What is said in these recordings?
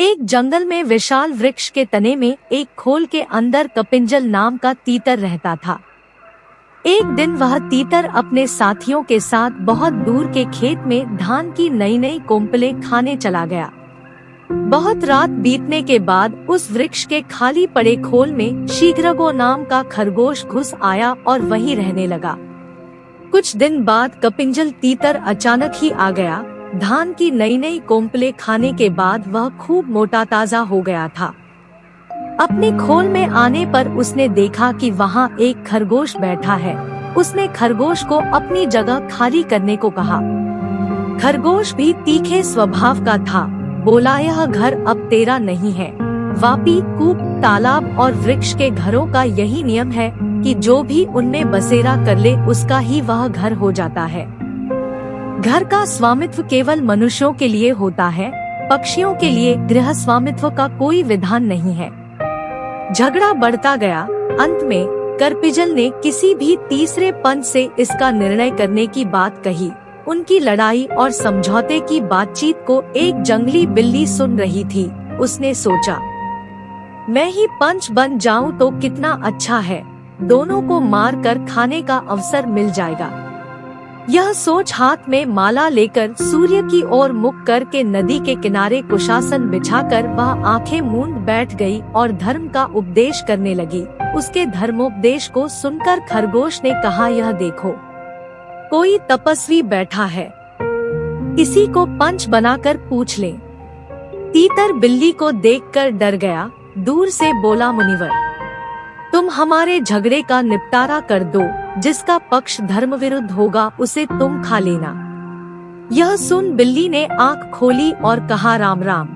एक जंगल में विशाल वृक्ष के तने में एक खोल के अंदर कपिंजल नाम का तीतर रहता था। एक दिन वह तीतर अपने साथियों के साथ बहुत दूर के खेत में धान की नई नई कोंपलें खाने चला गया। बहुत रात बीतने के बाद उस वृक्ष के खाली पड़े खोल में शीघ्रगो नाम का खरगोश घुस आया और वहीं रहने लगा। कुछ दिन बाद कपिंजल तीतर अचानक ही आ गया। धान की नई नई कोंपलें खाने के बाद वह खूब मोटा ताजा हो गया था। अपने खोल में आने पर उसने देखा कि वहाँ एक खरगोश बैठा है। उसने खरगोश को अपनी जगह खाली करने को कहा। खरगोश भी तीखे स्वभाव का था। बोला, यह घर अब तेरा नहीं है। वापी, कूप, तालाब और वृक्ष के घरों का यही नियम है कि जो भी उनमें बसेरा कर ले उसका ही वह घर हो जाता है। घर का स्वामित्व केवल मनुष्यों के लिए होता है। पक्षियों के लिए गृह स्वामित्व का कोई विधान नहीं है। झगड़ा बढ़ता गया। अंत में करपिजल ने किसी भी तीसरे पंच से इसका निर्णय करने की बात कही। उनकी लड़ाई और समझौते की बातचीत को एक जंगली बिल्ली सुन रही थी। उसने सोचा, मैं ही पंच बन जाऊं तो कितना अच्छा है। दोनों को मार कर खाने का अवसर मिल जाएगा। यह सोच हाथ में माला लेकर सूर्य की ओर मुख करके नदी के किनारे कुशासन बिछाकर वह आंखें मूंद बैठ गई और धर्म का उपदेश करने लगी। उसके धर्मोपदेश को सुनकर खरगोश ने कहा, यह देखो, कोई तपस्वी बैठा है, इसी को पंच बनाकर पूछ ले। तीतर बिल्ली को देखकर डर गया। दूर से बोला, मुनिवर, तुम हमारे झगड़े का निपटारा कर दो। जिसका पक्ष धर्म विरुद्ध होगा उसे तुम खा लेना। यह सुन बिल्ली ने आंख खोली और कहा, राम राम,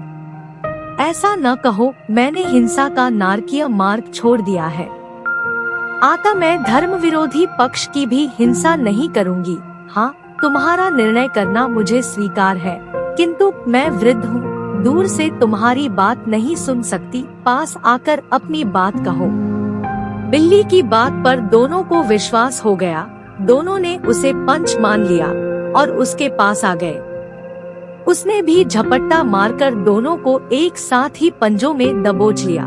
ऐसा न कहो। मैंने हिंसा का नारकीय मार्ग छोड़ दिया है। आता मैं धर्म विरोधी पक्ष की भी हिंसा नहीं करूंगी। हाँ, तुम्हारा निर्णय करना मुझे स्वीकार है, किंतु मैं वृद्ध हूँ, दूर से तुम्हारी बात नहीं सुन सकती। पास आकर अपनी बात कहो। बिल्ली की बात पर दोनों को विश्वास हो गया। दोनों ने उसे पंच मान लिया और उसके पास आ गए। उसने भी झपट्टा मारकर दोनों को एक साथ ही पंजों में दबोच लिया।